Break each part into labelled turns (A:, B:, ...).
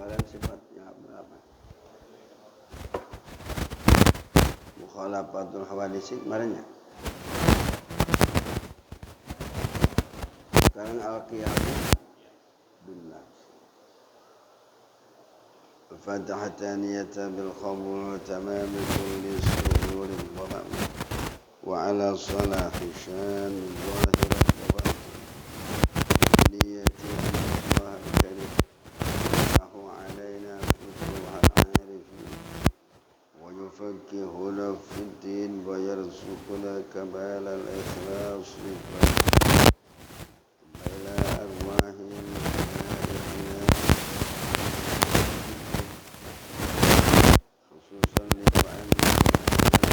A: Kalian sifatnya berapa? Mukhalafatul hawadisi kemarinnya. Sekarang al-qiyamu billah. Al-Fatihah taniyata bil qabul tamam kulli suhurin wa wa ala salahi shan zahirat wa batin niyati Allah karim ahu alaina futuha al-arifin wa yufakkihuna fid din wa yarzuquna kamal al-ikhlas ila arwahim khususan li mu'allim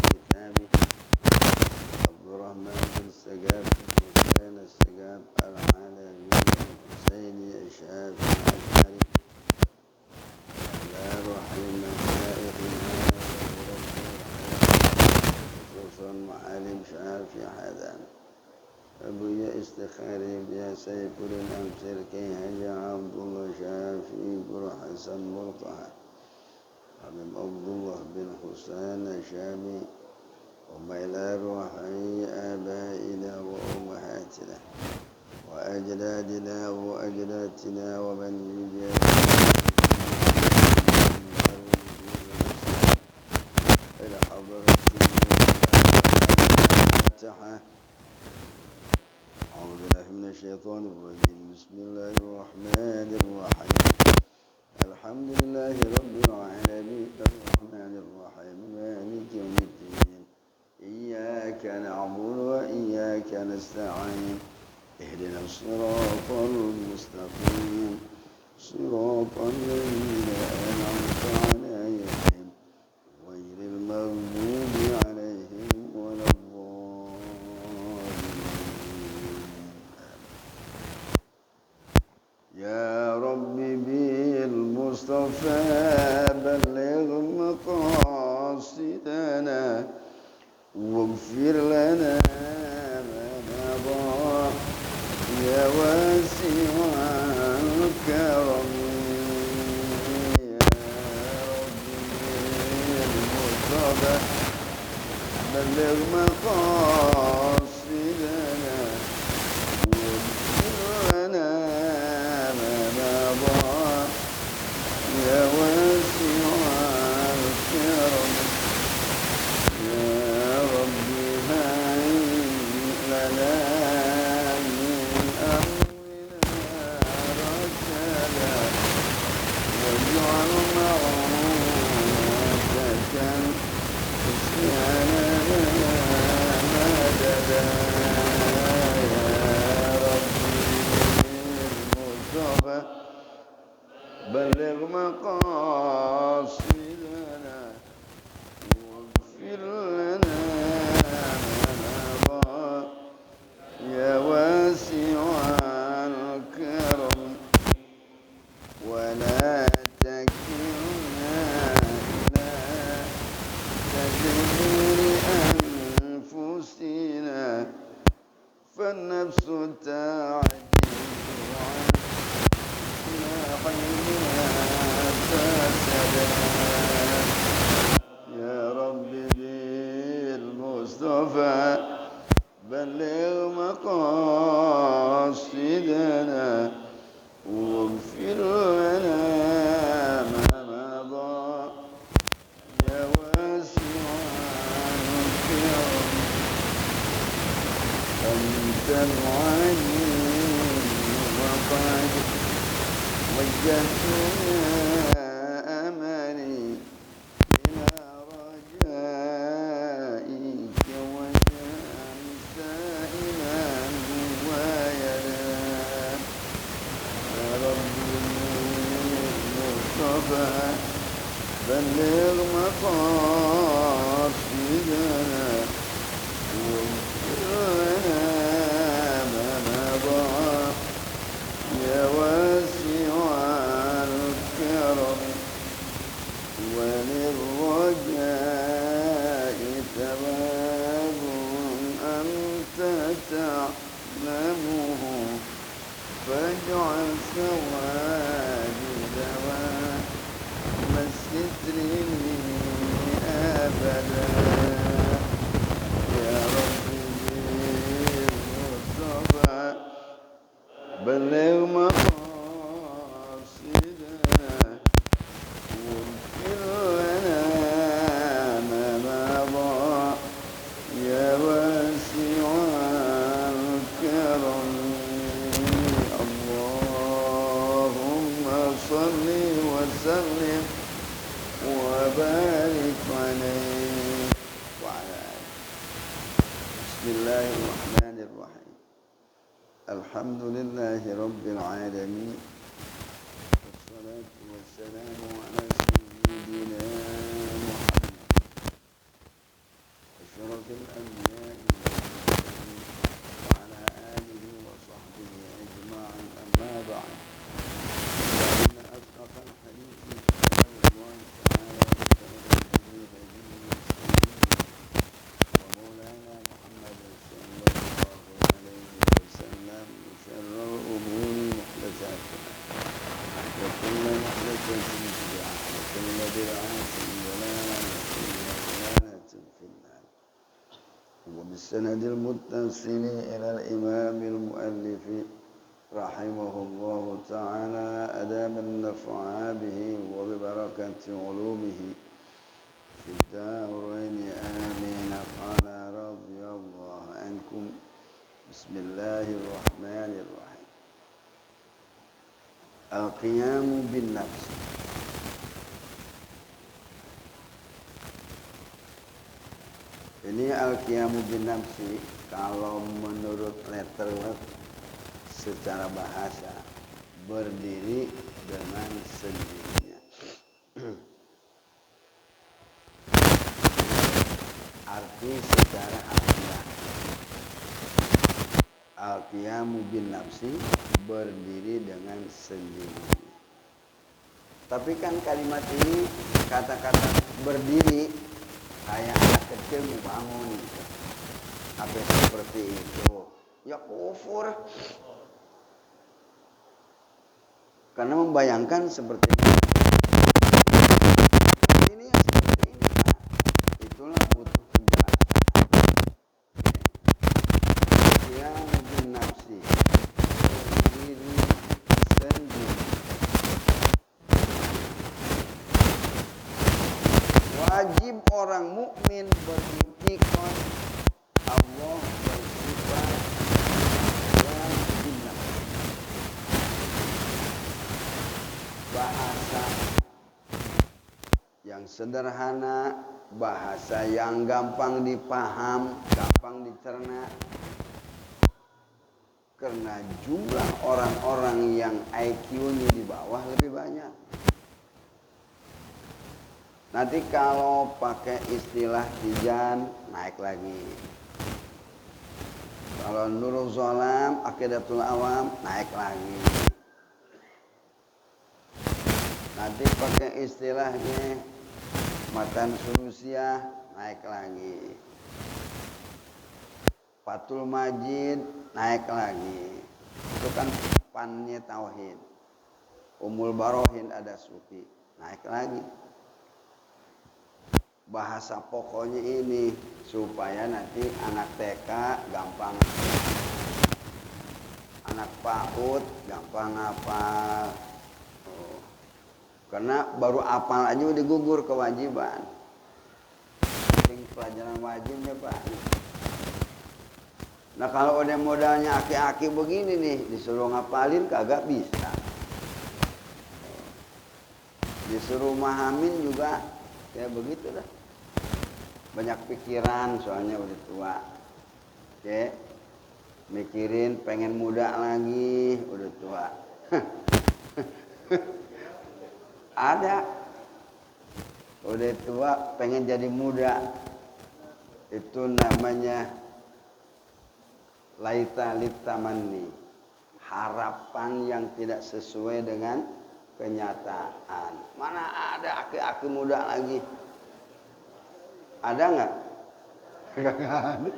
A: kitabih Abdurrahman bin Sagab Hussein Sagab Al-Alawi Husaini Syafi Al-Hari ala ruhil masyayikhina khususan mu'allim Syafi Hadan Abuya Istikhari Biya Saifulil Amsir Kay Haji Abdullah Syafi Guru Hasan Murtaha Habib Abdullah bin Husain Syami وإلى روحي آبائنا وأمهاتنا وأجدادنا وأجدادنا ومن يجاب إلى حضرة الفاتحة أعوذ بالله من الشيطان الرجيم بسم الله الرحمن الرحيم الحمد لله رب العالمين الرحمن الرحيم مالك يوم الدين إياك نعبد وإياك نستعين اهدنا الصراط المستقيم صراط الذين أنعمت عليهم غير المغضوب عليهم ولا الضالين يا رب بالمصطفى بلغ مقاصدنا واغفر لنا ما مضى يا واسع الكرم يا رب المصطفى بلغ مقاصدنا واغفر لنا ما مضى يا واسع الكرم بلغ مقاصدنا واغفر لنا ما مضى يا واسع الكرم ولا تكلنا إلى تدبير أنفسنا فالنفس تعجز عن يا رب بالمصطفى بلغ مقاصدنا واغفر لنا ما مضى يا واسع الكرم أنت العليم وقد وجهت أمري إلى رجائك وجاء سائلا ويدا يا رب المصطفى بلغ مقاصدنا واغفر لنا ما مضى يا واسع الكرم وللرجاء ثواب أنت تعلمه فاجعل ثوابي دواء مثله أبدا يا رب بالمصطفى بلغ مقاصدنا واغفر لنا ما مضى يا واسع الكرم اللهم صل وسلم وبارك عليه وعلى آله. بسم الله الرحمن الرحيم الحمد لله رب العالمين والصلاة والسلام على سيدنا محمد أشرف الأنبياء والمرسلين وعلى آله وصحبه أجمعين أما بعد فإن أصدق الحديث كتاب الله تعالى وخير الهدي هدي ومولانا محمد صلى الله عليه وسلم وشر الأمور محدثاتها وكل محدثة بدعة وكل بدعة ضلالة وكل ضلالة في النار وبالسند المتصل إلى الإمام المؤلف رحمه الله تعالى أدام النفع به وببركة علومه في الدارين آمين قال رضي الله عنكم بسم الله الرحمن الرحيم القيام بالنفس. Ini al-qiyamu bin nafsi kalau menurut letterlet secara bahasa berdiri dengan sendirinya. Arti secara harfiah al-qiyamu bin nafsi berdiri dengan sendirinya. Tapi kan kalimat ini kata-kata berdiri kayak anak kecil mau bangun gitu. Apa seperti itu ya kufur, karena membayangkan seperti ini ya seperti ini Pak. Itulah butuh penjelasan. Ya bin nafsi berdiri sendiri. Wajib orang mukmin beriktikad Allah bersifat yang benar. Bahasa yang sederhana, bahasa yang gampang dipaham, gampang dicerna. Karena jumlah orang-orang yang IQ-nya di bawah lebih banyak. Nanti kalau pakai istilah Tijan naik lagi. Kalau Nurul Zolam, Aqidatul Awam naik lagi. Nanti pakai istilahnya Matan Sunusiah naik lagi. Fathul Majid naik lagi. Itu kan pannya tauhid. Umul Barohin ada sufi naik lagi. Bahasa pokoknya ini supaya nanti anak TK gampang, anak PAUD gampang hafal. Karena baru hafal aja udah gugur kewajiban. Ini pelajaran wajibnya Pak. Nah kalau udah modalnya aki-aki begini nih, disuruh ngapalin kagak bisa. Disuruh mahamin juga ya begitu dah. Banyak pikiran soalnya udah tua. Oke. Mikirin pengen muda lagi, udah tua. Ada. Udah tua pengen jadi muda. Itu namanya laita litamani. Harapan yang tidak sesuai dengan kenyataan. Mana ada aki-aki muda lagi? Ada nggak? Nggak ada.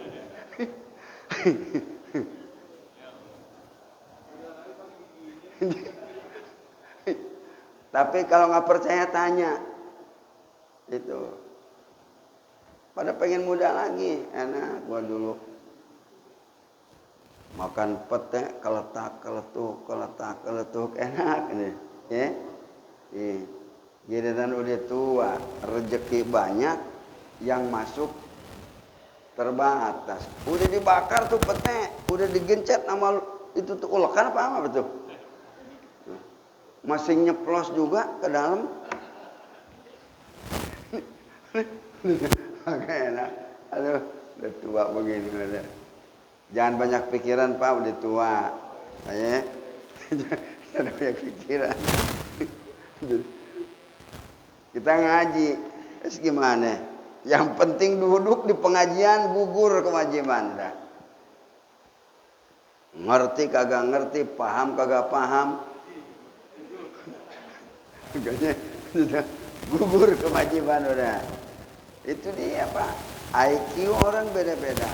A: Tapi kalau nggak percaya tanya, Itu. Pada pengen muda lagi, enak gua dulu. Makan pete, keletuk, enak ini. Ya. Giliran udah tua, rezeki banyak, yang masuk terbatas. Udah dibakar tuh pete, udah digencet nama itu tuh ulekan apa betul? Masih nyeplos juga ke dalam. Enak. Aduh, udah tua begini udah. Jangan banyak pikiran Pak, udah tua. Ya. Jangan banyak pikiran. Kita ngaji, terus gimana? Yang penting duduk di pengajian, gugur kewajiban dah. Ngerti kagak ngerti, paham kagak paham. Gugur kewajiban udah. Itu dia Pak. IQ orang beda-beda.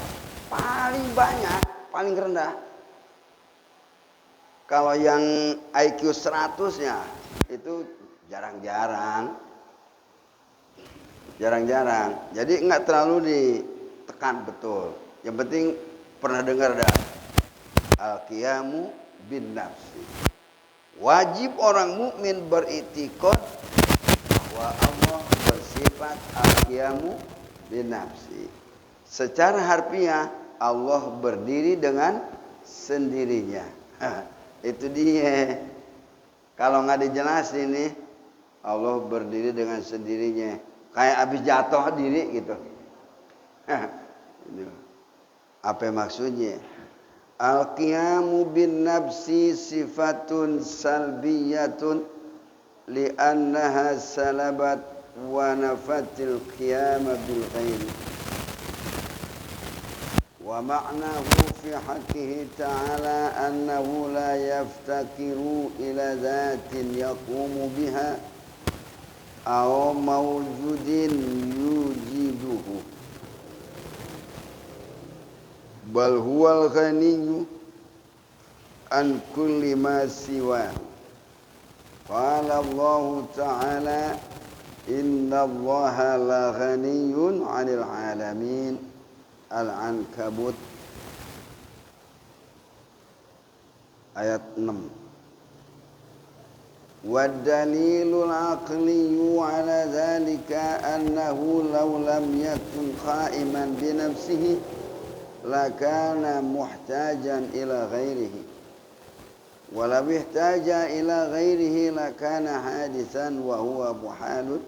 A: Paling banyak, paling rendah. Kalau yang IQ 100-nya itu jarang-jarang. Jadi nggak terlalu ditekan betul. Yang penting pernah dengar dah. Al-qiyamu bin nafsi. Wajib orang mukmin beriktikad bahwa Allah bersifat al-qiyamu bin nafsi. Secara harfiah Allah berdiri dengan sendirinya. Itu dia. Kalau nggak dijelasin nih, Allah berdiri dengan sendirinya. Kayak habis jatuh diri gitu. Apa maksudnya? Al-qiyamu bin nafsi sifatun salbiyatun li'annaha salabat wa nafatil qiyama bil ghairi. Wa ma'nahu fi haqqihi ta'ala annahu la yaftakiru ila dhatin yaqumu biha aw mawjudin yujiduhu bal huwal ghaniyyu an kulli ma siwa. Qala Allah ta'ala inna Allaha la ghaniyyun 'anil 'alamin. Al-Ankabut ayat 6. والدليل العقلي على ذلك أنه لو لم يكن قائما بنفسه لكان محتاجا إلى غيره ولو احتاج إلى غيره لكان حادثا وهو محال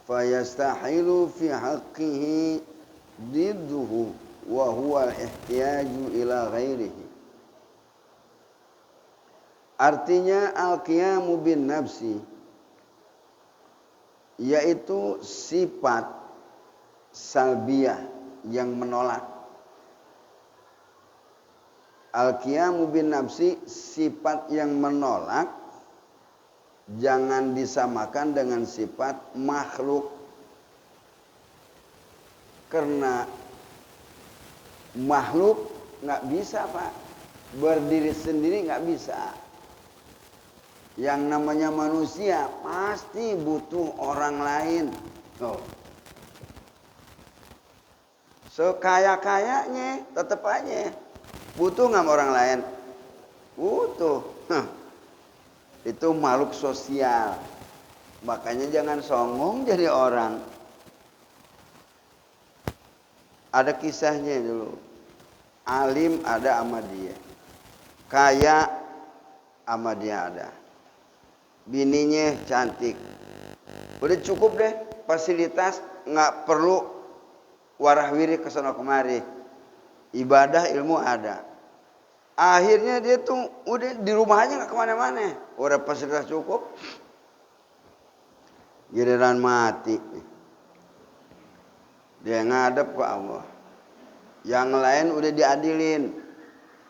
A: فيستحيل في حقه ضده وهو الاحتياج إلى غيره. Artinya al-qiyamu bin nafsi yaitu sifat salbiyah yang menolak. Al-qiyamu bin nafsi sifat yang menolak jangan disamakan dengan sifat makhluk. Karena makhluk nggak bisa Pak, berdiri sendiri nggak bisa. Yang namanya manusia pasti butuh orang lain. Sekaya-kayanya tetap aja butuh nggak orang lain? Butuh. Itu makhluk sosial. Makanya jangan songong jadi orang. Ada kisahnya dulu. Alim ada sama dia. Kaya sama dia ada. Bininya cantik. Udah cukup deh fasilitas, nggak perlu warawiri kesana kemari. Ibadah ilmu ada. Akhirnya dia tuh udah di rumahnya nggak kemana-mana. Udah fasilitas cukup. Giliran mati. Dia ngadep ke Allah. Yang lain udah diadilin.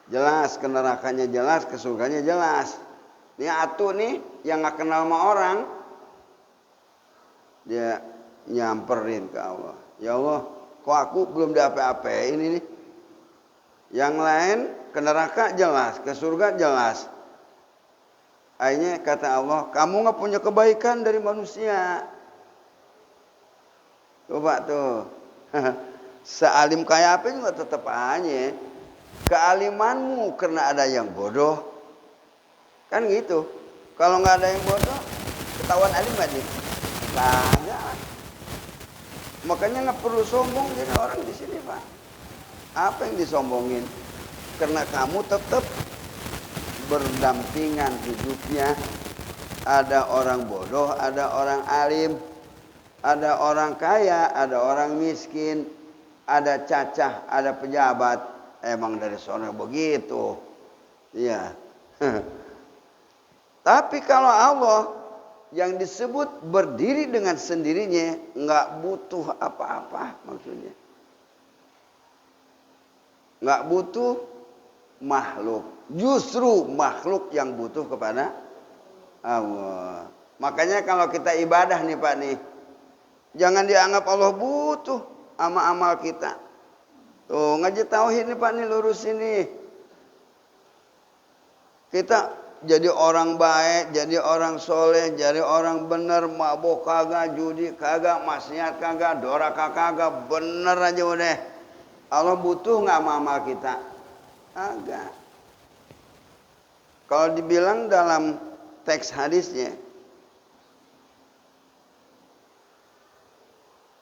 A: Jelas ke nerakanya jelas, ke surganya jelas. Ini atu nih yang gak kenal sama orang. Dia nyamperin ke Allah. Ya Allah, kok aku belum diapa-apain ini? Yang lain ke neraka jelas, ke surga jelas. Akhirnya kata Allah, kamu gak punya kebaikan dari manusia. Coba tuh. Sealim kayak apa juga tetap aja. Kealimanmu karena ada yang bodoh. Kan gitu. Kalau nggak ada yang bodoh, ketahuan alim nggak nih? Kagak. Makanya nggak perlu sombong jadi orang di sini, Pak. Apa yang disombongin? Karena kamu tetap berdampingan hidupnya. Ada orang bodoh, ada orang alim, ada orang kaya, ada orang miskin, ada cacah, ada pejabat. Emang dari sana begitu. Iya. Tapi kalau Allah yang disebut berdiri dengan sendirinya, nggak butuh apa-apa maksudnya. Nggak butuh makhluk. Justru makhluk yang butuh kepada Allah. Makanya kalau kita ibadah nih Pak nih, jangan dianggap Allah butuh sama amal kita. Tuh ngaji tauhid nih Pak nih lurus ini. Kita jadi orang baik, jadi orang soleh, jadi orang bener, mabuk kagak, judi kagak, maksiat kagak, doraka kagak, bener aja udah. Allah butuh nggak sama amal kita? Agak. Kalau dibilang dalam teks hadisnya,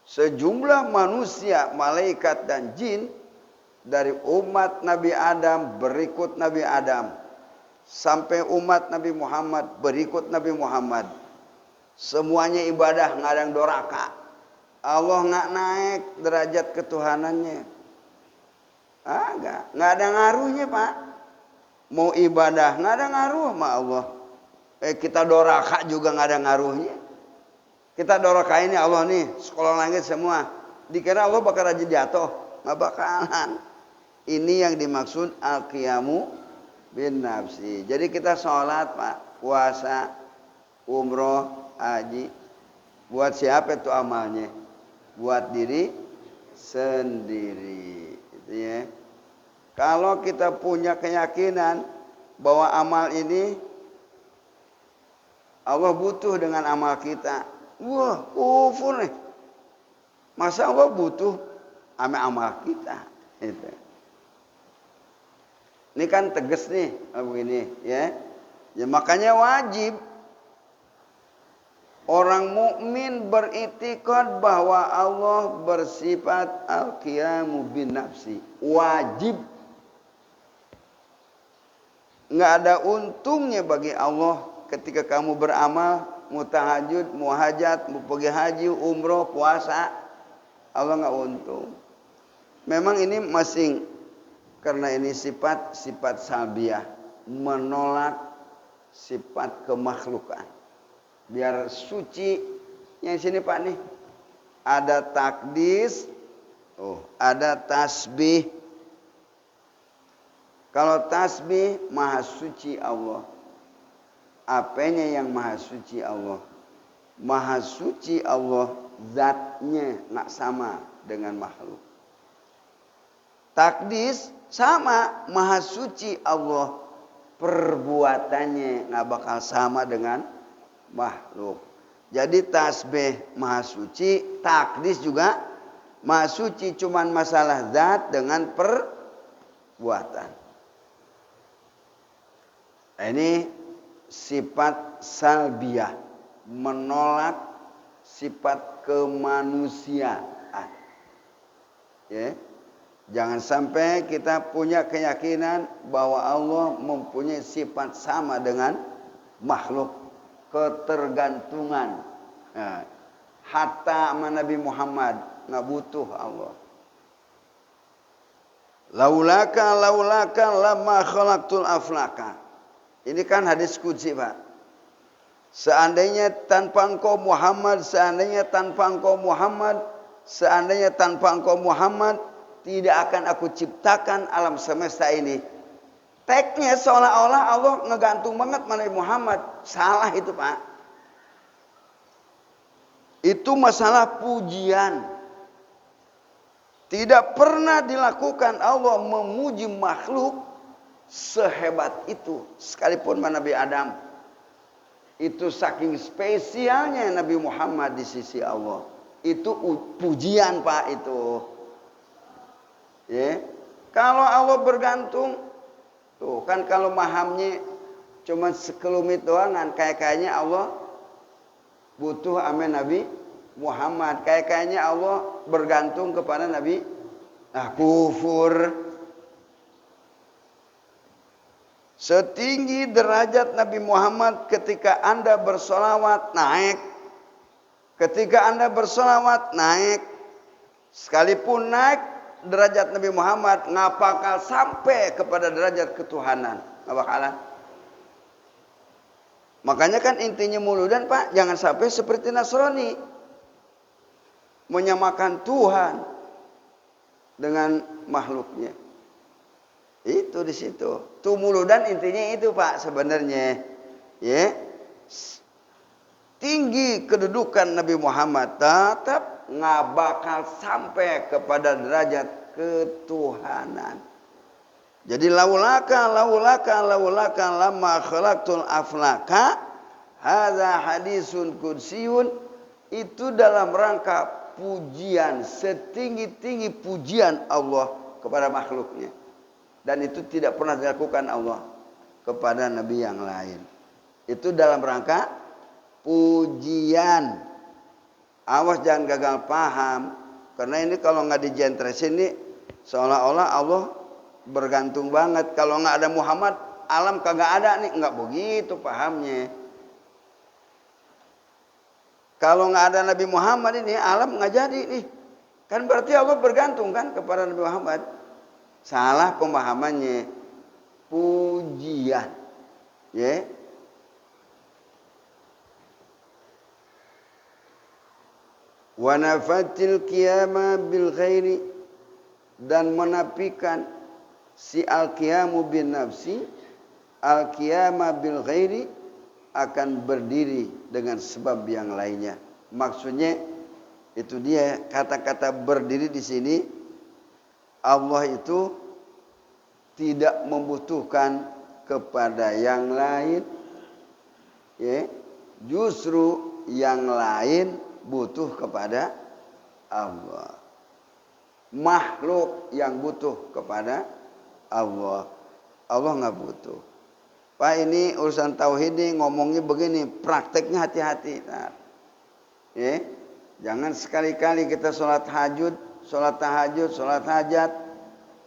A: sejumlah manusia, malaikat dan jin dari umat Nabi Adam berikut Nabi Adam sampai umat Nabi Muhammad berikut Nabi Muhammad, semuanya ibadah nggak ada yang doraka. Allah nggak naik derajat ketuhanannya. Agak, nggak ada ngaruhnya Pak. Mau ibadah nggak ada ngaruh sama Allah. Kita doraka juga nggak ada ngaruhnya. Kita doraka ini Allah nih, sekolah langit semua. Dikira Allah bakal aja jatuh, nggak bakalan. Ini yang dimaksud al-qiyamu bin nafsi. Jadi kita sholat Pak, puasa, umroh, haji. Buat siapa itu amalnya? Buat diri sendiri. Gitu ya. Kalau kita punya keyakinan bahwa amal ini Allah butuh dengan amal kita. Wah, kufur nih. Masa Allah butuh sama amal kita? Gitu. Ini kan tegas nih begini ya. Ya makanya wajib orang mukmin beritikad bahwa Allah bersifat al-qiyamu bin nafsi. Wajib. Nggak ada untungnya bagi Allah ketika kamu beramal, mau tahajud, mau hajat, mau pergi haji, umroh, puasa. Allah nggak untung. Memang ini masing karena ini sifat salbiah, menolak sifat kemakhlukan. Biar suci yang sini Pak nih. Ada takdis, ada tasbih. Kalau tasbih maha suci Allah. Apanya yang maha suci Allah? Maha suci Allah zatnya nggak sama dengan makhluk. Takdis sama, maha suci Allah, perbuatannya nggak bakal sama dengan makhluk. Jadi tasbih maha suci, takdis juga maha suci, cuman masalah zat dengan perbuatan. Ini sifat salbiah, menolak sifat kemanusiaan. Ya. Jangan sampai kita punya keyakinan bahwa Allah mempunyai sifat sama dengan makhluk, ketergantungan. Nah, hatta sama Nabi Muhammad nggak butuh Allah. Laulaka lama khalaqtul aflaka. Ini kan hadis qudsi Pak. Seandainya tanpa engkau Muhammad, seandainya tanpa engkau Muhammad, seandainya tanpa engkau Muhammad, tidak akan aku ciptakan alam semesta ini. Teksnya seolah-olah Allah ngegantung banget mana Muhammad. Salah itu Pak. Itu masalah pujian. Tidak pernah dilakukan Allah memuji makhluk sehebat itu. Sekalipun Nabi Adam. Itu saking spesialnya Nabi Muhammad di sisi Allah. Itu pujian Pak itu. Ya. Kalau Allah bergantung, tuh kan kalau mahamnya cuma sekelumit doang kan kayaknya Allah butuh sama Nabi Muhammad. Kayaknya Allah bergantung kepada Nabi. Nah, kufur. Setinggi derajat Nabi Muhammad ketika Anda bersolawat naik. Ketika Anda bersolawat naik. Sekalipun naik derajat Nabi Muhammad nggak bakal sampai kepada derajat ketuhanan. Nggak bakalan. Makanya kan intinya muludan Pak, jangan sampai seperti Nasrani. Menyamakan Tuhan dengan makhluknya. Itu di situ. Tuh muludan intinya itu Pak sebenarnya. Ya. Tinggi kedudukan Nabi Muhammad tetap nggak bakal sampai kepada derajat ketuhanan. Jadi laulaka lamma khalaqtul aflaka hadza hadisun kudsiyun, itu dalam rangka pujian, setinggi-tinggi pujian Allah kepada makhluknya. Dan itu tidak pernah dilakukan Allah kepada nabi yang lain. Itu dalam rangka pujian. Awas jangan gagal paham. Karena ini kalau nggak dijentresin nih seolah-olah Allah bergantung banget. Kalau nggak ada Muhammad, alam kagak ada nih. Nggak begitu pahamnya. Kalau nggak ada Nabi Muhammad ini, alam nggak jadi nih. Kan berarti Allah bergantung kan kepada Nabi Muhammad. Salah pemahamannya. Pujian. Ya. Wa nafatil qiyama bil ghairi, dan menafikan si al-qiyamu bin nafsi, al-qiyama bil ghairi, akan berdiri dengan sebab yang lainnya. Maksudnya itu dia kata-kata berdiri di sini, Allah itu tidak membutuhkan kepada yang lain. Ya, justru yang lain butuh kepada Allah. Makhluk yang butuh kepada Allah. Allah nggak butuh. Pak, ini urusan tauhid nih, ngomongnya begini, prakteknya hati-hati. Nah, ya, jangan sekali-kali kita sholat tahajud, sholat hajat,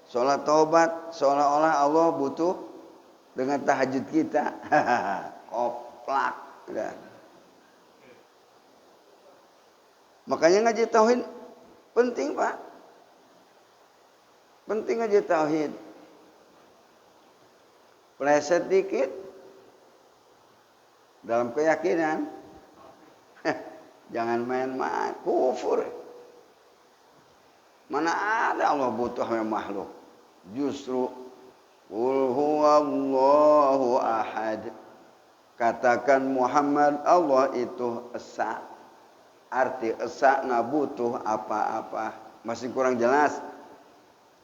A: sholat taubat, seolah-olah Allah butuh dengan tahajud kita. Koplak. Udah. Makanya ngaji tauhid penting Pak. Penting ngaji tauhid. Pleset dikit dalam keyakinan. Jangan main-main, kufur. Mana ada Allah butuh sama makhluk. Justru qul huwallahu ahad. Katakan Muhammad, Allah itu esa. Arti esa nggak butuh apa-apa. Masih kurang jelas.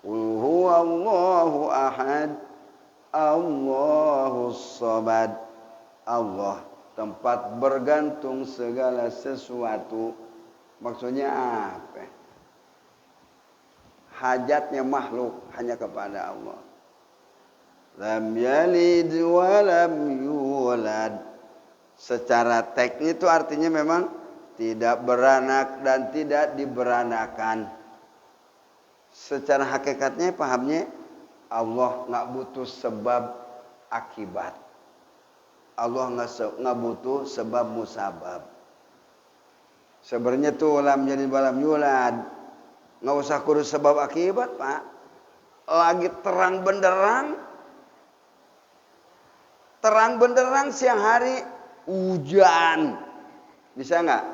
A: Qul huwallahu ahad, Allahus samad. Allah tempat bergantung segala sesuatu. Maksudnya apa? Hajatnya makhluk hanya kepada Allah. Lam yalid wa lam yulad. Secara teknis itu artinya memang tidak beranak dan tidak diberanakan. Secara hakikatnya pahamnya Allah nggak butuh sebab akibat. Allah nggak butuh sebab musabab. Sebenarnya tuh lam yalid wa lam yulad. Nggak usah kurus sebab akibat Pak. Lagi terang benderang siang hari hujan. Bisa nggak?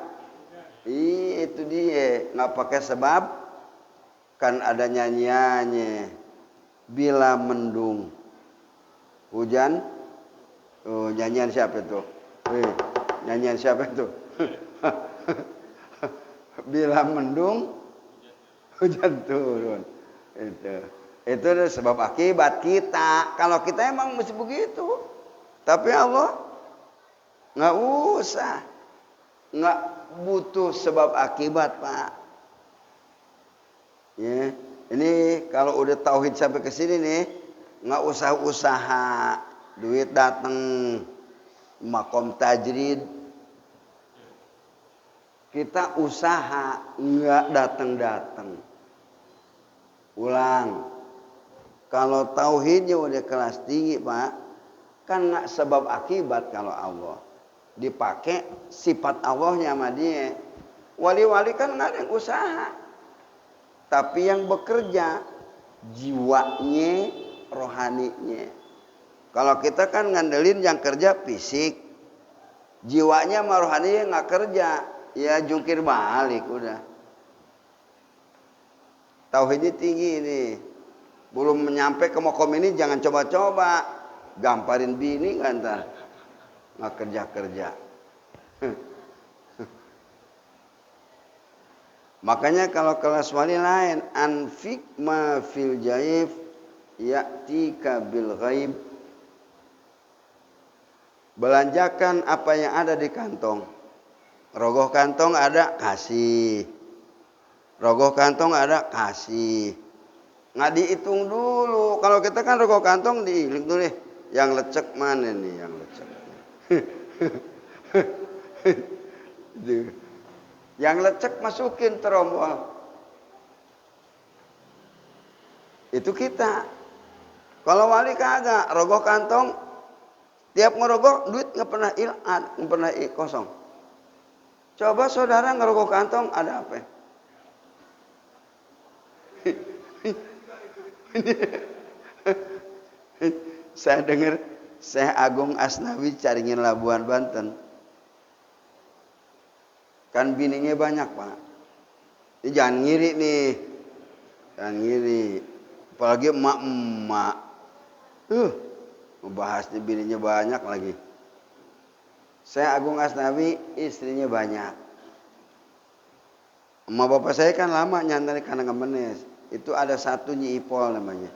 A: Itu dia, nggak pakai sebab, kan ada nyanyiannya. Bila mendung, hujan. Oh, nyanyian siapa itu? Nyanyian siapa itu? Bila mendung, hujan turun. Itu sebab akibat kita. Kalau kita emang mesti begitu. Tapi Allah nggak usah. nggak butuh sebab akibat, Pak. Ya, ini kalau udah tauhid sampai ke sini nih, nggak usah usaha, duit datang, makom tajrid. Kita usaha, nggak datang. Ulang. Kalau tauhidnya udah kelas tinggi, Pak, kan nggak sebab akibat kalau Allah. Dipakai sifat Allahnya sama dia. Wali-wali kan nggak ada yang usaha. Tapi yang bekerja jiwanya, rohaninya. Kalau kita kan ngandelin yang kerja fisik. Jiwanya sama rohaninya nggak kerja. Ya jungkir balik udah. Tauhidnya tinggi ini. Belum menyampai ke makom ini jangan coba-coba. Gamparin bini kan ntar. Nggak kerja-kerja. Makanya kalau kelas wali lain. Anfik ma fil jaif ya'tika bil ghaib. Belanjakan apa yang ada di kantong. Rogoh kantong ada, kasih. Rogoh kantong ada, kasih. Nggak dihitung dulu. Kalau kita kan rogoh kantong dihitung dulu nih. Yang lecek mana nih yang lecek? Yang lecek masukin terombol. Itu kita. Kalau wali kagak, rogoh kantong. Tiap ngerogoh duit nggak pernah hilang, nggak pernah kosong. Coba saudara ngerogoh kantong ada apa? Saya dengar Syekh Agung Asnawi caringin Labuan Banten. Kan bininya banyak, Pak. Ini jangan ngiri nih. Jangan ngiri. Apalagi emak-emak. Membahasnya bininya banyak lagi. Saya Agung Asnawi istrinya banyak. Emak bapak saya kan lama nyantari karena ngemenes. Itu ada satu Nyi Ipol namanya.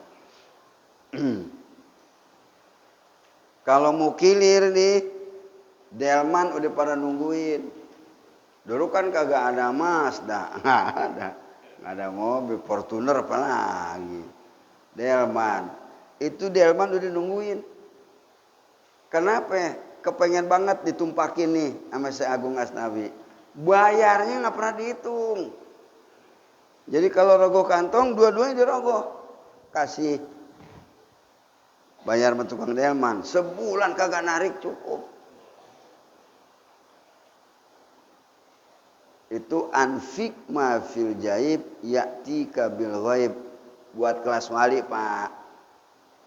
A: Kalau mau kilir nih, delman udah pada nungguin. Dulu kan kagak ada Mazda, nggak ada mobil Fortuner apalagi. Delman, itu delman udah nungguin. Kenapa? Kepengen banget ditumpakin nih sama si Agung Asnawi. Bayarnya nggak pernah dihitung. Jadi kalau rogoh kantong, dua-duanya dirogoh. Kasih. Bayar sama tukang delman. Sebulan kagak narik cukup. Itu anfik ma fil jaib ya'tika bil ghaib. Buat kelas wali, Pak.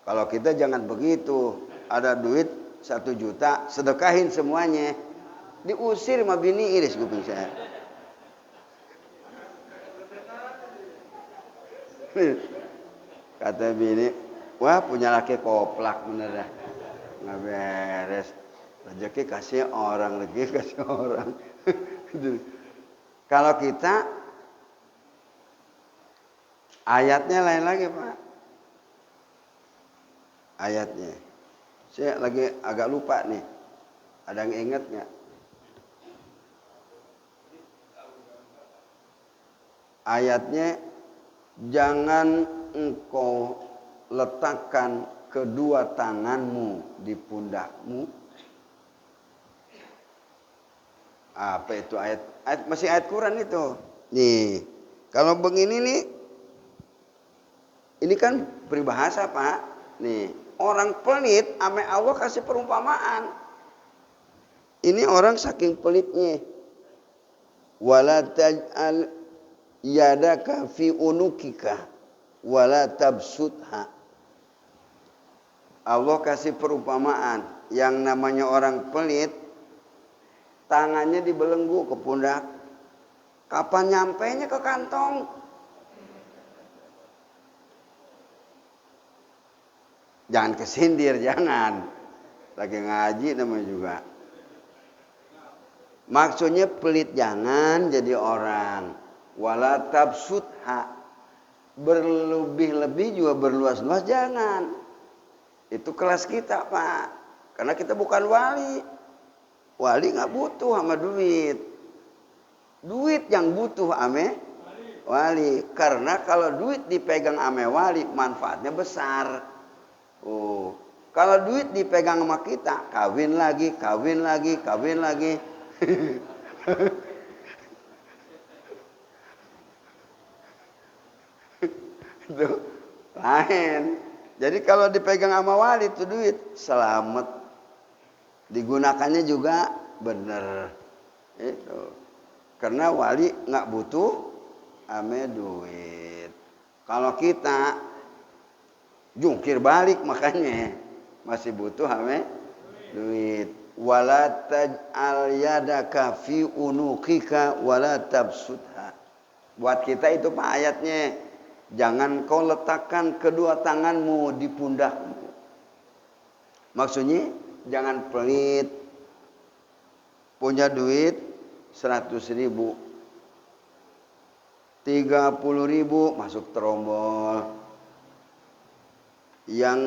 A: Kalau kita jangan begitu. Ada duit 1 juta, sedekahin semuanya. Diusir sama bini iris kuping saya. Kata bini, wah punya laki koplak bener dah. Nggak beres. Rezeki kasih orang, rezeki kasih orang. Kalau kita, ayatnya lain lagi, Pak. Ayatnya. Saya lagi agak lupa nih. Ada yang ingat nggak? Ayatnya, jangan engkau letakkan kedua tanganmu di pundakmu. Apa itu ayat? Masih ayat Quran itu. Nih, kalau begini nih, ini kan peribahasa, Pak. Nih, orang pelit ame Allah kasih perumpamaan. Ini orang saking pelitnya. Wala taj'al yadaka fi unukika wala tabsutha. Allah kasih perumpamaan. Yang namanya orang pelit, tangannya dibelenggu ke pundak. Kapan nyampainya ke kantong? Jangan kesindir, jangan. Lagi ngaji namanya juga. Maksudnya pelit jangan jadi orang. Wala tabsutha. Berlebih-lebih juga berluas-luas jangan. Itu kelas kita, Pak. Karena kita bukan wali. Wali gak butuh sama duit. Duit yang butuh ame wali. Karena kalau duit dipegang ame wali, manfaatnya besar. Oh, kalau duit dipegang sama kita, kawin lagi, kawin lagi, kawin lagi. Itu lain. Jadi kalau dipegang sama wali itu duit selamat. Digunakannya juga bener. Itu. Karena wali nggak butuh ame duit. Kalau kita jungkir balik makanya masih butuh ame duit. Wala taj'al yadaka fi unuqika wala tabsutha. Buat kita itu Pak ayatnya. Jangan kau letakkan kedua tanganmu di pundakmu. Maksudnya jangan pelit. Punya duit 100.000, 30.000 masuk terombol. Yang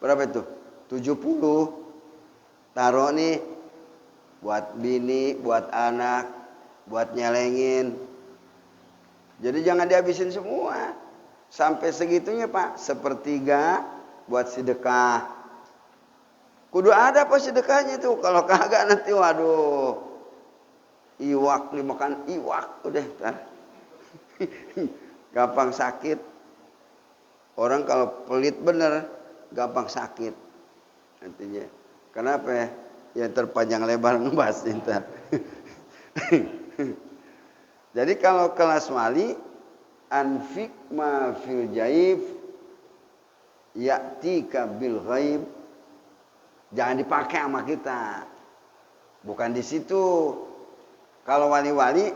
A: berapa itu? 70 taruh nih buat bini, buat anak, buat nyelengin. Jadi jangan dihabisin semua. Sampai segitunya Pak, 1/3 buat sedekah. Kudu ada apa sedekahnya tuh. Kalau kagak nanti waduh. Iwak dimakan iwak udah tar. Gampang sakit. Orang kalau pelit bener gampang sakit. Nantinya. Kenapa ya? Ya terpanjang lebar ngebahas ntar. Jadi kalau kelas wali anfik ma fil jaif ya'tika bil ghaib. Jangan dipakai sama kita. Bukan di situ. Kalau wali-wali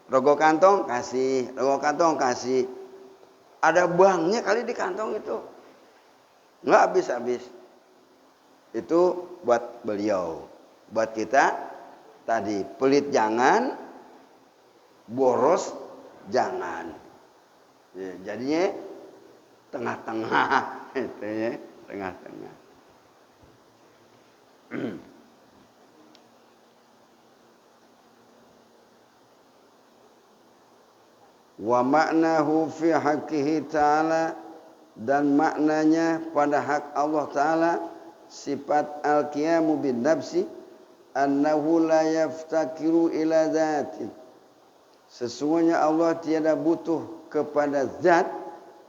A: rogo kantong kasih, rogo kantong kasih. Ada banknya kali di kantong itu. Enggak habis-habis. Itu buat beliau. Buat kita tadi pelit jangan, boros jangan. Ya, jadinya tengah-tengah itu ya, tengah-tengah. Wa ma'nahu fi haqqihi ta'ala, dan maknanya pada hak Allah Ta'ala sifat al-qiyamu bin nafsi annahu la yaftakiru ila dhatin. Sesungguhnya Allah tiada butuh kepada zat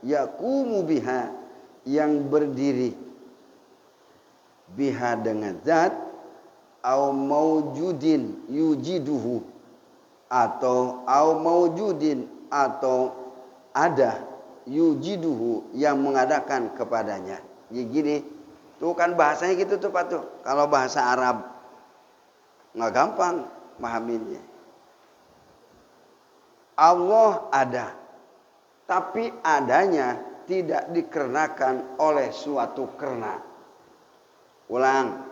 A: yaqumu biha, yang berdiri biha dengan zat, au maujudin yujiduhu, atau au maujudin, atau ada yujiduhu, yang mengadakan kepadanya. Ya gini, tuh kan bahasanya gitu tuh Pak tuh. Kalau bahasa Arab nggak gampang memahaminya. Allah ada, tapi adanya tidak dikarenakan oleh suatu karena. Ulang.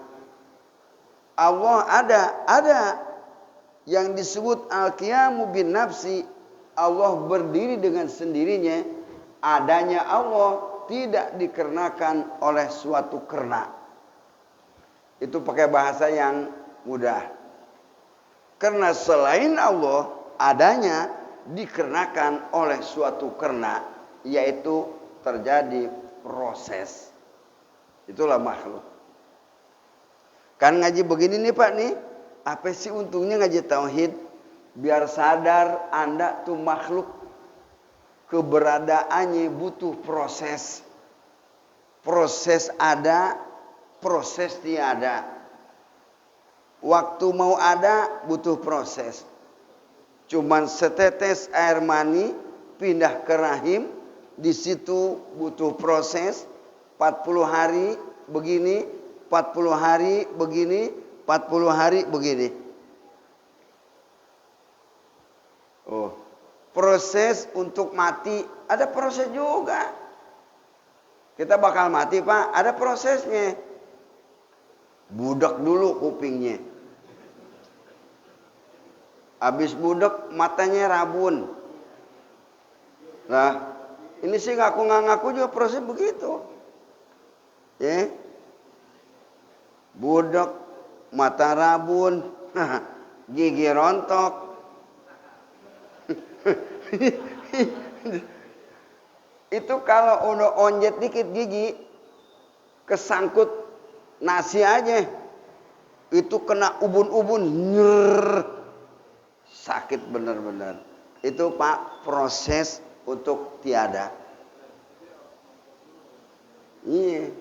A: Allah ada yang disebut al-qiyamu bin nafsi. Allah berdiri dengan sendirinya. Adanya Allah tidak dikarenakan oleh suatu karena. Itu pakai bahasa yang mudah. Karena selain Allah adanya dikarenakan oleh suatu karena, yaitu terjadi proses. Itulah makhluk. Kan ngaji begini nih Pak nih, apa sih untungnya ngaji tauhid? Biar sadar Anda tuh makhluk, keberadaannya butuh proses. Proses ada, proses tiada. Waktu mau ada butuh proses. Cuman setetes air mani pindah ke rahim, di situ butuh proses. 40 hari begini, 40 hari begini, 40 hari begini. Oh, proses untuk mati ada proses juga. Kita bakal mati Pak, ada prosesnya. Budak dulu kupingnya. Habis budak matanya rabun. Nah, ini sih ngaku-ngaku juga proses begitu. Ya. Budak mata rabun. gigi rontok. Itu kalau udah onjet dikit gigi, kesangkut nasi aja, itu kena ubun-ubun, nyer, sakit bener-bener. Itu Pak proses untuk tiada. Iya.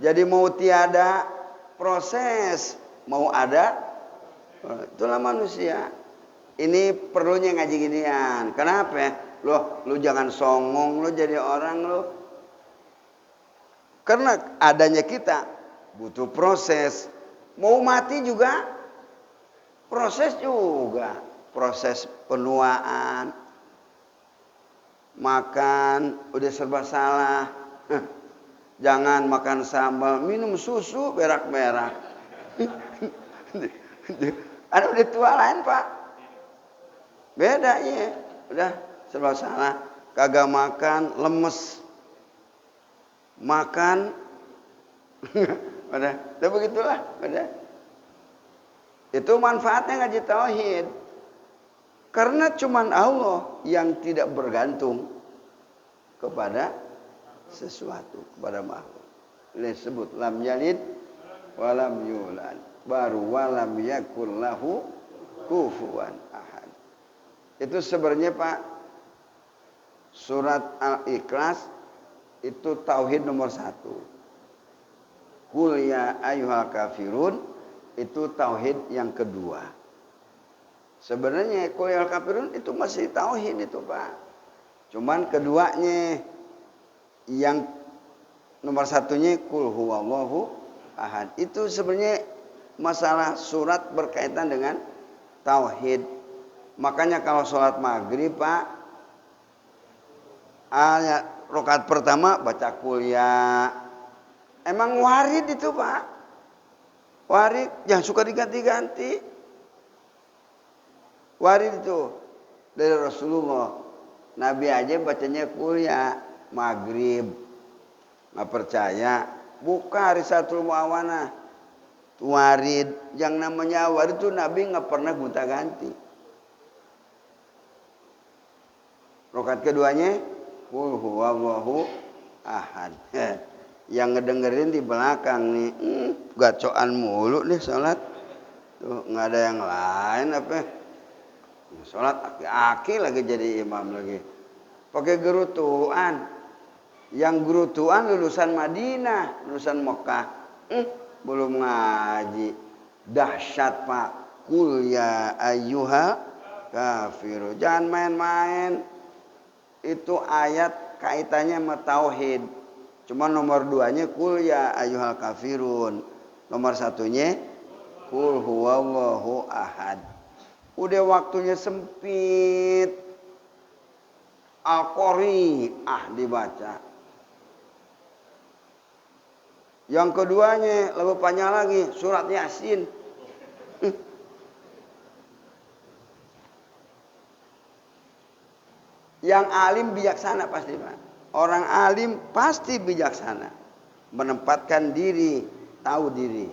A: Jadi mau tiada proses, mau ada, itulah manusia. Ini perlunya ngaji ginian. Kenapa? Lu jangan songong, lu jadi orang lu. Karena adanya kita butuh proses. Mau mati juga proses juga. Proses penuaan. Makan udah serba salah. Jangan makan sambal, minum susu berak-berak. Ada udah tua lain Pak. Beda ya. Udah serba salah. Kagak makan, lemes. Makan. Udah begitulah. Udah. Itu manfaatnya ngaji tauhid. Karena cuman Allah yang tidak bergantung kepada sesuatu, kepada makhluk. Disebut lam yalid walam yulad. Baru walam yakul lahu kufuwan ahad. Itu sebenarnya Pak, surat Al-Ikhlas itu tauhid nomor 1. Qul ya ayyuhal kafirun itu tauhid yang kedua. Sebenarnya qul ya ayyuhal kafirun itu masih tauhid itu Pak. Cuman keduanya yang nomor 1-nya qul huwallahu ahad. Itu sebenarnya masalah surat berkaitan dengan tauhid. Makanya kalau sholat maghrib Pak, ayat rakaat pertama baca kuliah. Emang warid itu Pak. Warid yang suka diganti-ganti. Warid itu dari Rasulullah. Nabi aja bacanya kuliah maghrib. Nggak percaya? Buka Risatul Muawanah. Warid. Yang namanya warid itu Nabi nggak pernah gonta-ganti. Rakaat keduanya qul huwallahu ahad. Yang ngedengerin di belakang nih, gacoan mulu nih salat. Tuh nggak ada yang lain apa? Salat aki-aki lagi jadi imam lagi. Pakai gerutuan. Yang gerutuan lulusan Madinah, lulusan Mekah. Belum ngaji. Dahsyat Pak. Qul ya ayyuhal kafiru. Jangan main-main. Itu ayat kaitannya sama tauhid. Cuma nomor 2-nya qul ya ayyuhal kafirun. Nomor 1-nya qul huwallahu ahad. Udah waktunya sempit. Al-Qari'ah dibaca. Yang keduanya lebih panjang lagi, surat Yasin. Yang alim bijaksana pasti Pak. Orang alim pasti bijaksana. Menempatkan diri, tahu diri.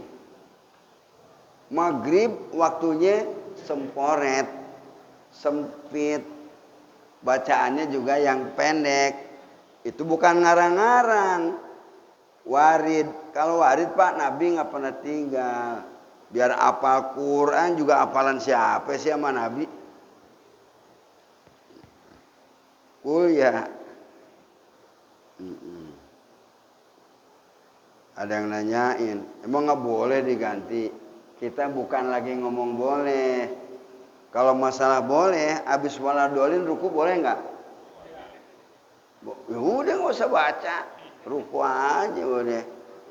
A: Maghrib waktunya semporet, sempit. Bacaannya juga yang pendek. Itu bukan ngarang-ngarang. Warid. Kalau warid Pak, Nabi nggak pernah tinggal. Biar apal Quran juga apalan siapa sih sama Nabi? Qul ya. Ada yang nanyain, emang nggak boleh diganti? Kita bukan lagi ngomong boleh. Kalau masalah boleh, abis waladolin ruku boleh nggak? Ya udah nggak usah baca, ruku aja udah.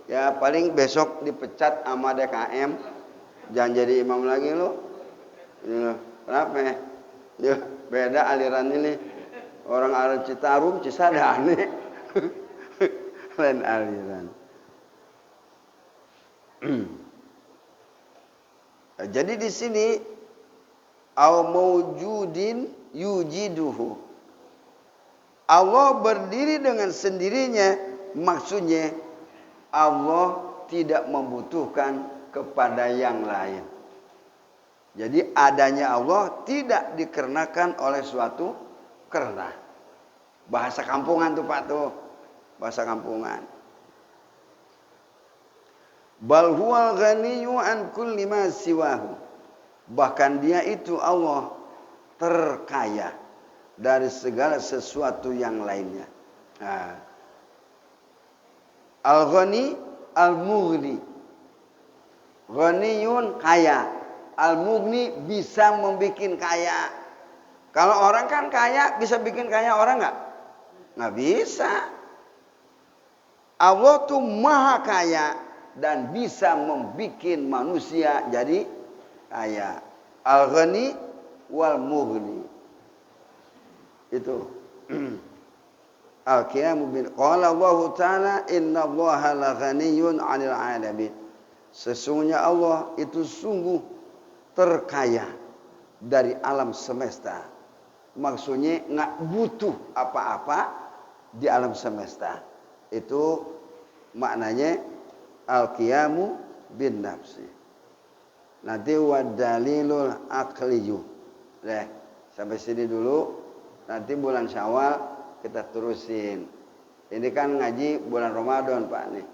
A: Ya paling besok dipecat sama DKM, jangan jadi imam lagi lo. Kenapa? Ya beda aliran ini. Orang Arab Citarum, Cisadane. Lain aliran. Jadi di sini au maujudin yujiduhu. Allah berdiri dengan sendirinya, maksudnya Allah tidak membutuhkan kepada yang lain. Jadi adanya Allah tidak dikarenakan oleh suatu karena. Bahasa kampungan tuh Pak tuh. Bahasa kampungan. Bal huwal ghaniyyu an kulli ma siwahu. Bahkan dia itu Allah terkaya dari segala sesuatu yang lainnya. Nah. Al-ghani, al-mughni. Ghaniyun kaya. Al-mughni bisa membikin kaya. Kalau orang kan kaya bisa bikin kaya orang nggak? Nggak bisa. Allah tuh maha kaya dan bisa membuat manusia jadi kaya. Al-ghani wal mughni. Itu. Al-qiyamu bil qala Allah Ta'ala inna Allaha la ghaniyyun 'anil 'alamin. Sesungguhnya Allah itu sungguh terkaya dari alam semesta. Maksudnya nggak butuh apa-apa di alam semesta. Itu maknanya al-qiyamu bin nafsi. Nanti wadalilul aqliyu. Deh, sampai sini dulu. Nanti bulan Syawal kita terusin. Ini kan ngaji bulan Ramadan, Pak nih.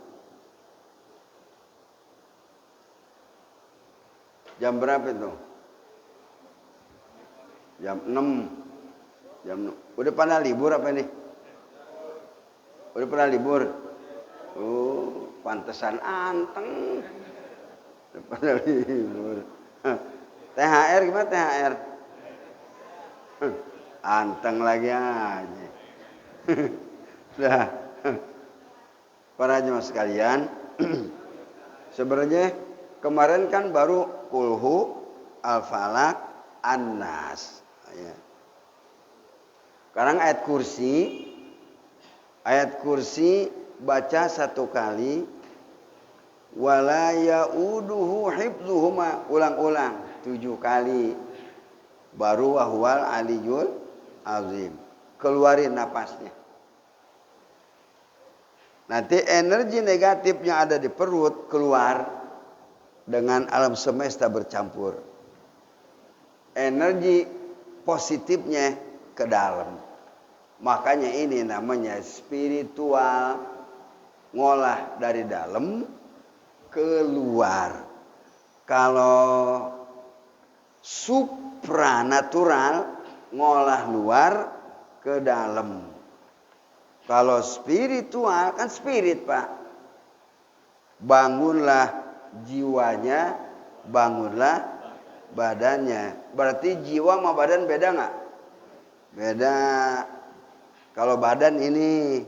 A: Jam berapa itu? Jam 6. Jam 6. Udah pada libur apa nih? Udah pada libur? Oh, pantesan anteng. Udah pada libur. THR gimana THR? Anteng lagi aja. Nah, para jemaah sekalian, sebenarnya kemarin kan baru kulhu, al-falak, an-nas. Ya. Sekarang ayat kursi baca 1 kali, wala yauduhu hifdzuhuma, ulang-ulang 7 kali, baru wahwal aliyul azim. Keluarin napasnya. Nanti energi negatif yang ada di perut keluar dengan alam semesta bercampur. Energi positifnya ke dalam. Makanya ini namanya spiritual, ngolah dari dalam keluar. Kalau supranatural, ngolah luar ke dalam. Kalau spiritual kan spirit, Pak. Bangunlah jiwanya, bangunlah badannya. Berarti jiwa sama badan beda nggak? Beda. Kalau badan ini,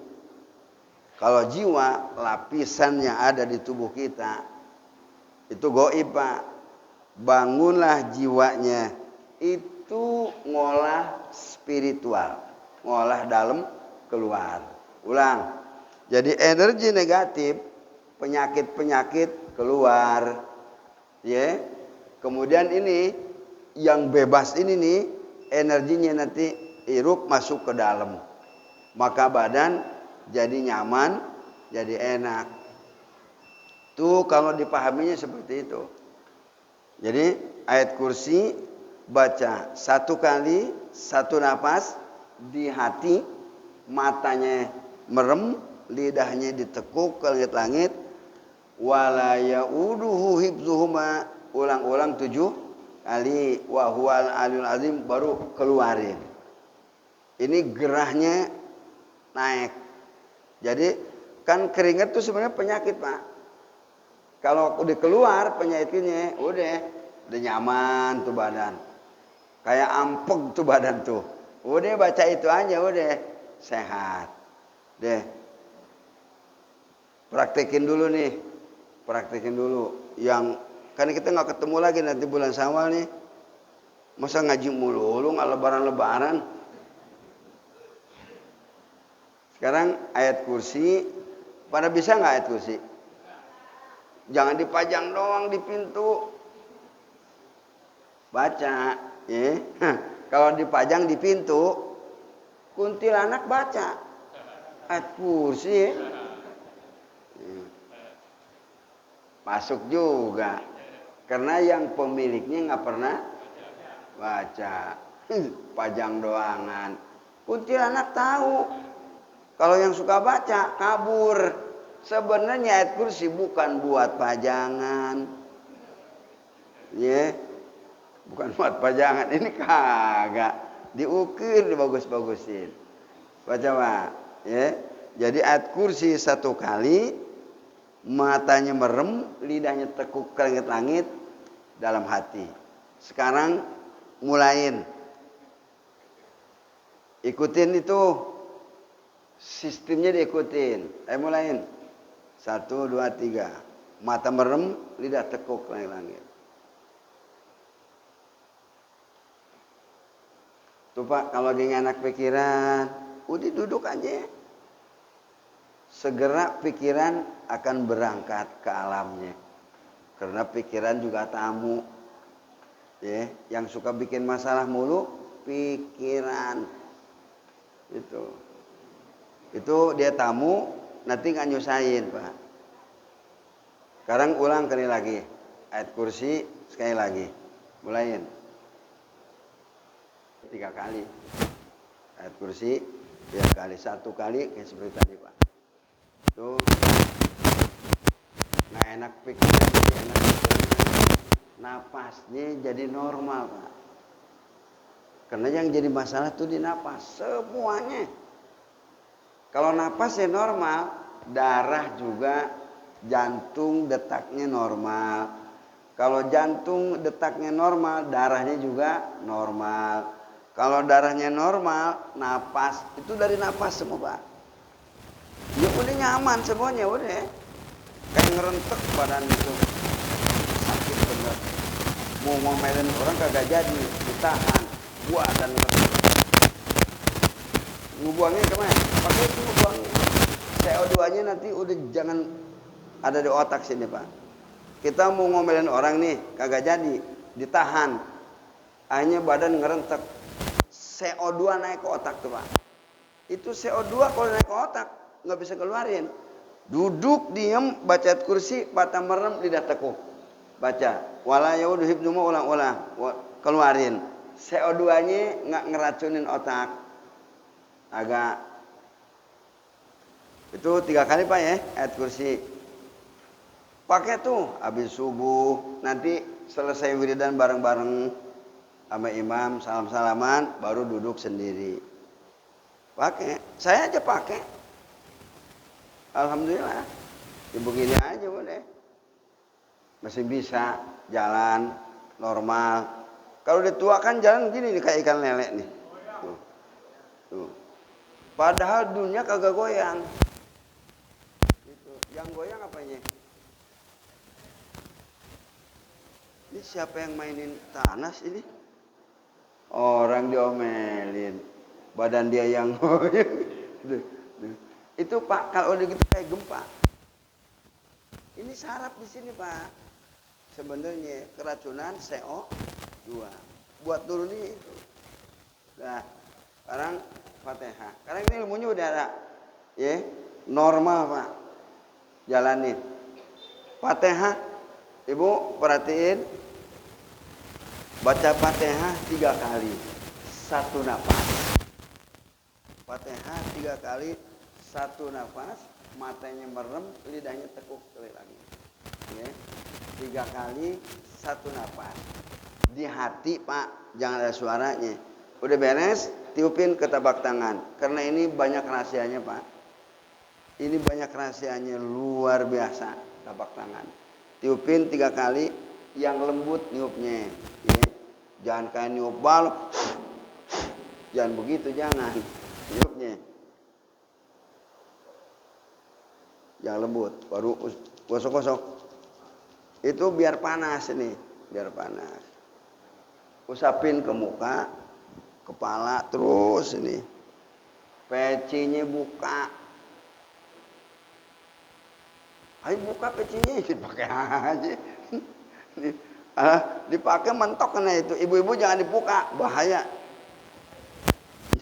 A: kalau jiwa lapisan yang ada di tubuh kita itu gaib, Pak. Bangunlah jiwanya, itu ngolah spiritual, ngolah dalam keluar. Ulang. Jadi energi negatif, penyakit-penyakit keluar. Ya. Kemudian ini yang bebas ini nih, energinya nanti hirup masuk ke dalam. Maka badan jadi nyaman, jadi enak. Tuh kalau dipahaminya seperti itu. Jadi ayat kursi baca 1 kali, 1 napas di hati. Matanya merem, lidahnya ditekuk ke langit-langit. Wala yauduhu hifdzuhuma, ulang-ulang 7 kali, wa huwal aliyul azim, baru keluarin. Ini gerahnya naik. Jadi kan keringat itu sebenarnya penyakit, Pak. Kalau udah keluar penyakitnya, udah nyaman tuh badan. Kayak ampeg tuh badan tuh. Udah baca itu aja udah sehat. Deh. Praktekin dulu nih. Praktekin dulu. Yang kan kita nggak ketemu lagi nanti bulan Syawal nih. Masa ngaji mulu nggak lebaran-lebaran. Sekarang ayat kursi. Pada bisa nggak ayat kursi? Jangan dipajang doang di pintu. Baca. Ya. Kalau dipajang di pintu, kuntilanak baca ayat kursi. Masuk juga. Karena yang pemiliknya nggak pernah baca. Pajang doangan. Kuntilanak tahu. Kalau yang suka baca, kabur. Sebenarnya ayat kursi bukan buat pajangan. Ya, bukan buat pajangan. Ini kagak. Diukir, dibagus-bagusin. Baca Pak. Ya. Jadi ayat kursi 1 kali, matanya merem, lidahnya tekuk ke langit-langit dalam hati. Sekarang mulain. Ikutin itu. Sistemnya diikutin. Ayo mulain. 1, 2, 3. Mata merem, lidah tekuk ke langit-langit. Tuh Pak, kalau dia enak pikiran, udah duduk aja. Segera pikiran akan berangkat ke alamnya. Karena pikiran juga tamu. Ya, yang suka bikin masalah mulu, pikiran. Itu dia tamu, nanti nggak nyusahin Pak. Sekarang ulang kali lagi. Ayat kursi sekali lagi. Mulain. 3 kali. Ayat kursi 3 kali. 1 kali kayak seperti tadi Pak. Tuh. Nggak enak pikiran, jadi enak pikiran. Napasnya jadi normal Pak. Karena yang jadi masalah tuh di napas. Semuanya. Kalau napasnya normal, darah juga, jantung detaknya normal. Kalau jantung detaknya normal, darahnya juga normal. Kalau darahnya normal, napas, itu dari napas semua Pak. Ya udah nyaman semuanya, udah. Kayak ngerentek badan itu. Sakit bener. Mau ngomelin orang kagak jadi, ditahan. Buat dan ngerentek. Ngebuangnya kemana? Pakai itu ngebuangnya. CO2-nya nanti udah jangan ada di otak sini Pak. Kita mau ngomelin orang nih, kagak jadi, ditahan. Akhirnya badan ngerentek. CO2 naik ke otak tuh Pak. Itu CO2 kalau naik ke otak, nggak bisa keluarin. Duduk, diem, baca ayat kursi, mata merem, lidah tekuk. Baca. Wala yaudu hibnumu ulang-ulang. Keluarin. CO2-nya nggak ngeracunin otak. Agak itu 3 kali Pak ya ayat kursi. Pakai tuh habis subuh, nanti selesai wiridan bareng-bareng sama imam, salam-salaman, baru duduk sendiri. Pakai, saya aja pakai. Alhamdulillah. Ya begini aja boleh. Masih bisa jalan normal. Kalau udah tua kan jalan gini nih kayak ikan lele nih. Tuh. Padahal dunia kagak goyang. Gitu. Yang goyang apanya? Ini siapa yang mainin Thanos ini? Orang diomelin. Badan dia yang goyang. Itu Pak, kalau udah gitu kayak gempa. Ini saraf di sini Pak. Sebenarnya keracunan CO2. Buat turunin itu. Nah, sekarang Fatihah. Karena ini ilmunya udah ada. Ya, normal Pak. Jalanin. Fatihah. Ibu perhatiin. Baca Fatihah 3 kali. 1 nafas. Fatihah 3 kali. 1 nafas. Matanya merem, lidahnya tekuk sekali lagi. Ya. 3 kali 1 nafas. Di hati Pak, jangan ada suaranya. Udah beres, tiupin ke telapak tangan. Karena ini banyak rahasianya Pak. Ini banyak rahasianya luar biasa telapak tangan. Tiupin 3 kali, yang lembut niupnya. Ya. Jangan kayak niup balok. Jangan begitu, jangan. Niupnya. Yang lembut, baru gosok-gosok. Itu biar panas ini, biar panas. Usapin ke muka, kepala terus ini. Pecinya buka. Ayo buka pecinya, dipakai aja. Dipakai mentok kena itu. Ibu-ibu jangan dibuka, bahaya.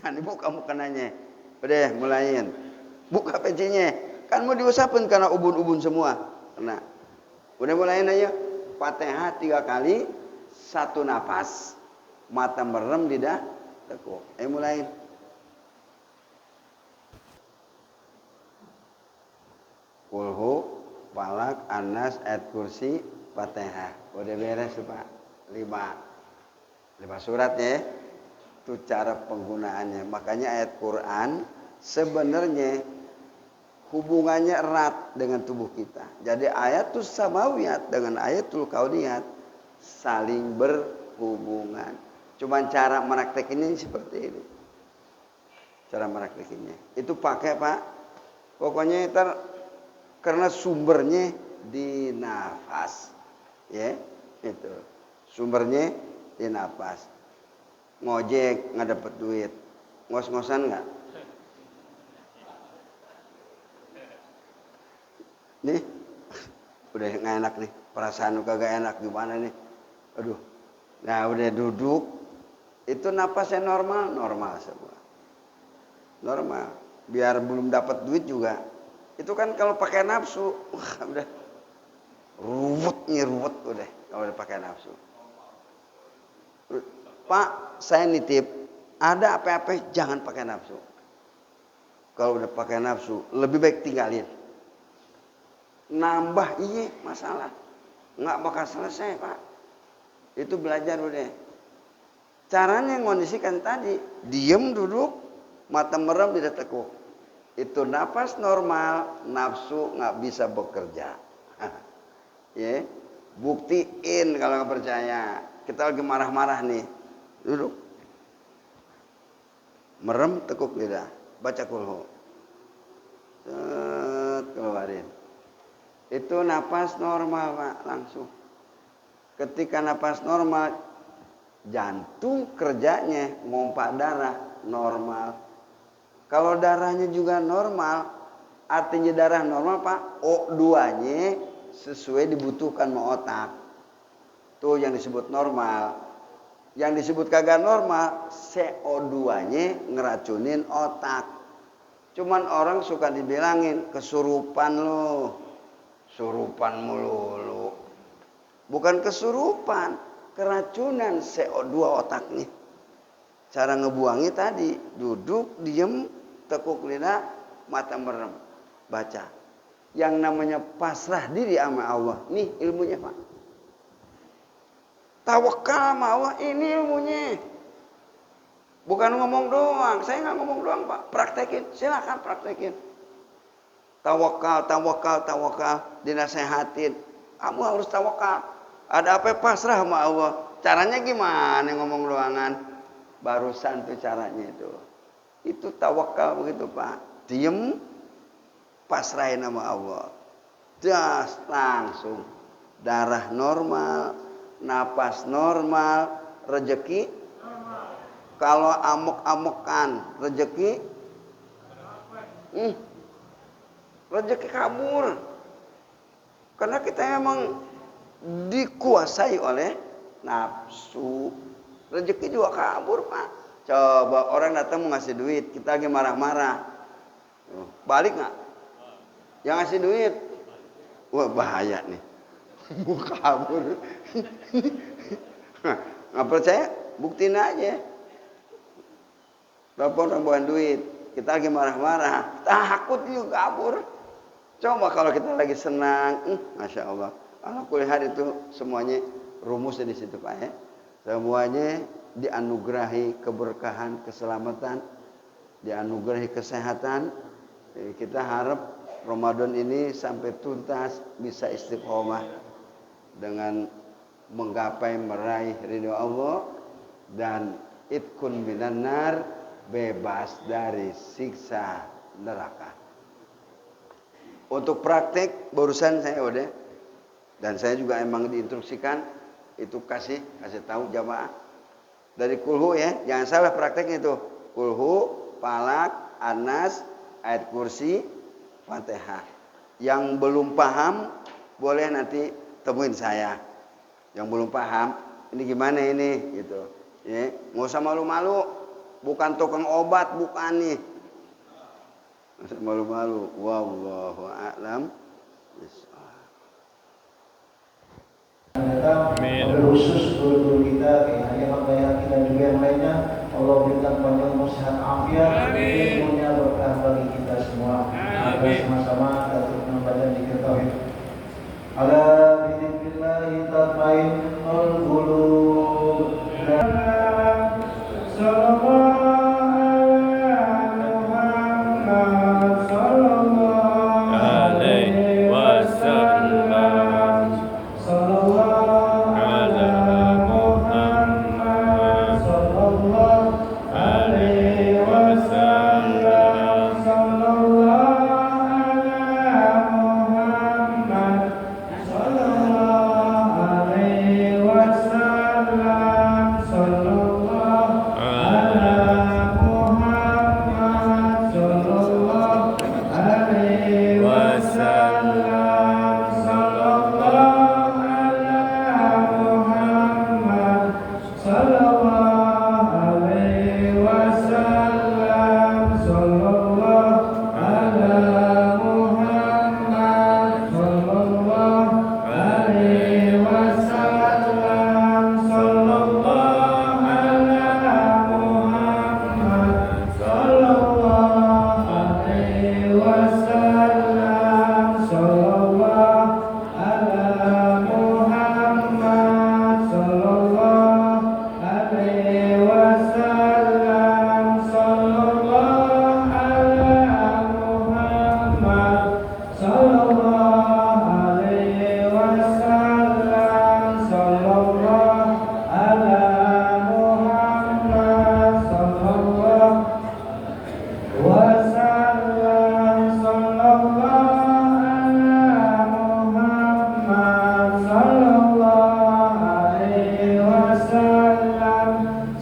A: Jangan dibuka mukenanya. Udah, mulain. Buka pecinya. Kan mau diusapin karena ubun-ubun semua. Nah, udah mulain aja. Fatihah 3 kali, 1 napas. Mata merem, lidah tekuk. Mulai. Kulhu, Falak, Anas, ayat kursi, Fatihah. Udah beres tuh Pak. 5 surat ya. Itu cara penggunaannya. Makanya ayat Quran sebenarnya hubungannya erat dengan tubuh kita. Jadi ayatul samawiyat dengan ayatul kauniyat saling berhubungan. Cuman cara meraktekinnya seperti ini. Cara meraktekinnya. Itu pakai Pak. Pokoknya karena sumbernya di nafas. Ya, itu. Sumbernya di nafas. Ngojek nggak dapet duit. Ngos-ngosan nggak? Nih, udah nggak enak nih, perasaan kagak enak gimana nih, aduh, nah udah duduk, itu napasnya normal semua, normal, biar belum dapat duit juga, itu kan kalau pakai nafsu, udah ruwet udah, kalau udah pakai nafsu. Pak, saya nitip, ada apa-apa jangan pakai nafsu, kalau udah pakai nafsu, lebih baik tinggalin. Nambah iya masalah nggak bakal selesai Pak. Itu belajar udah caranya ngondisikan tadi, diem duduk, mata merem tidak tekuk, itu nafas normal, nafsu nggak bisa bekerja. Ya, buktiin kalau nggak percaya. Kita lagi marah-marah nih, duduk merem tekuk lidah, baca kulhu, keluarin. Itu napas normal Pak, langsung. Ketika napas normal, jantung kerjanya ngompak darah normal. Kalau darahnya juga normal, artinya darah normal Pak, O2-nya sesuai dibutuhkan sama otak. Tuh yang disebut normal. Yang disebut kagak normal, CO2-nya ngeracunin otak. Cuman orang suka dibilangin kesurupan loh. Surupan melulu. Bukan kesurupan, keracunan CO2 otaknya. Cara ngebuangnya tadi, duduk, diem, tekuk lidah, mata merem, baca. Yang namanya pasrah diri sama Allah. Nih ilmunya Pak. Tawakal sama Allah, ini ilmunya. Bukan ngomong doang, saya nggak ngomong doang Pak. Praktekin, silakan praktekin. Tawakal, dinasehatin. Kamu harus tawakal. Ada apa pasrah sama Allah. Caranya gimana ngomong doangan? Barusan tuh caranya itu. Itu tawakal begitu Pak. Diem, pasrahin sama Allah. Das, langsung. Darah normal, napas normal, rezeki. Kalau amok-amokan, rezeki. Rezeki kabur. Karena kita memang dikuasai oleh nafsu. Rezeki juga kabur Pak. Coba orang datang mau ngasih duit, kita lagi marah-marah. Balik nggak? Yang ngasih duit. Wah bahaya nih. Mau kabur. Nggak percaya? Buktiin aja. Telepon rombongan duit. Kita lagi marah-marah. Takut juga kabur. Coba kalau kita lagi senang, Masya Allah. Alhamdulillah itu semuanya rumusnya di situ Pak ya. Semuanya dianugerahi keberkahan, keselamatan, dianugerahi kesehatan. Kita harap Ramadan ini sampai tuntas bisa istiqomah dengan menggapai meraih ridho Allah dan itkun minan nar, bebas dari siksa neraka. Untuk praktek barusan saya udah, dan saya juga emang diinstruksikan itu kasih tahu jamaah dari kulhu ya, jangan salah prakteknya itu kulhu, falak, anas, ayat kursi, fatihah. Yang belum paham boleh nanti temuin saya. Yang belum paham ini gimana ini gitu, ya nggak usah malu-malu, bukan tukang obat bukan nih. Malu-malu. Wallahu a'lam.
B: datang. Khusus guru-guru kita, Kiai Ahmad kita juga yang lainnya. Allah berikan panjang umur sehat afiat, ilmunya berkah bagi kita semua. Agar sama-sama dapat membaca zikir tauhid. Ala bidzikrillahi tatmainnul qulub.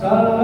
B: Salam